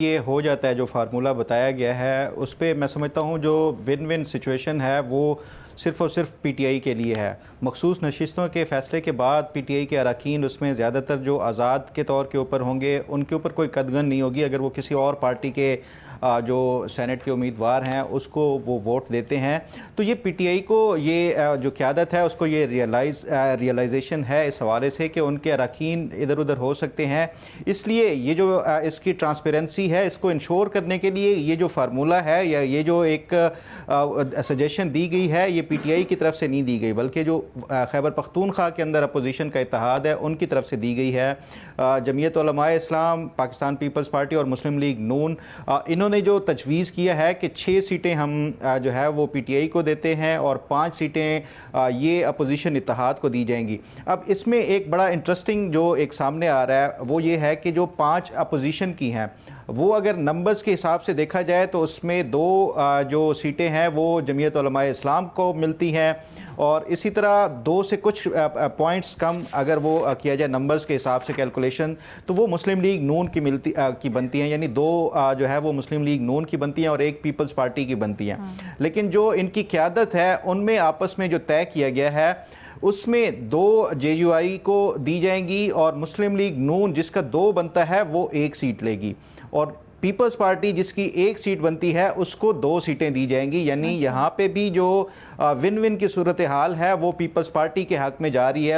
ये हो जाता है, जो फार्मूला बताया गया है उस पे मैं समझता हूँ जो विन विन सिचुएशन है वो सिर्फ़ और सिर्फ पीटीआई के लिए है। मखसूस नशिस्तों के फ़ैसले के बाद पीटीआई के अरकान उसमें ज़्यादातर जो आज़ाद के तौर के ऊपर होंगे उनके ऊपर कोई कदगन नहीं होगी। अगर वो किसी और पार्टी के जो सेनेट के उम्मीदवार हैं उसको वो वोट देते हैं तो ये पीटीआई को ये जो क़यादत है उसको ये रियलाइजेशन है इस हवाले से कि उनके अरकान इधर उधर हो सकते हैं। इसलिए ये जो इसकी ट्रांसपेरेंसी है इसको इंश्योर करने के लिए ये जो फार्मूला है या ये जो एक सजेशन दी गई है ये पीटीआई की तरफ से नहीं दी गई बल्कि जो खैबर पख्तूनख्वा के अंदर अपोजिशन का इत्तेहाद है उनकी तरफ से दी गई है। जमीयत उलमाए इस्लाम, पाकिस्तान पीपल्स पार्टी और मुस्लिम लीग नून इन्होंने जो तजवीज़ किया है कि 6 सीटें हम जो है वो पीटीआई को देते हैं और 5 सीटें ये अपोजिशन इत्तेहाद को दी जाएंगी। अब इसमें एक बड़ा इंटरेस्टिंग जो एक सामने आ रहा है वो ये है कि जो 5 अपोजिशन की हैं वो अगर नंबर्स के हिसाब से देखा जाए तो उसमें 2 जो सीटें हैं वो जमीयत उलमाए इस्लाम को मिलती हैं और इसी तरह 2 से कुछ पॉइंट्स कम अगर वो किया जाए नंबर्स के हिसाब से कैलकुलेशन तो वो मुस्लिम लीग नून की बनती हैं, यानी 2 जो है वो मुस्लिम लीग नून की बनती हैं और 1 पीपल्स पार्टी की बनती हैं। लेकिन जो इनकी क़यादत है उनमें आपस में जो तय किया गया है उसमें 2 जेयूआई को दी जाएंगी और मुस्लिम लीग नून जिसका 2 बनता है वो 1 सीट लेगी और पीपल्स पार्टी जिसकी 1 सीट बनती है उसको 2 सीटें दी जाएंगी। यानी यहाँ पे भी जो विन विन की सूरत हाल है वो पीपल्स पार्टी के हक में जा रही है।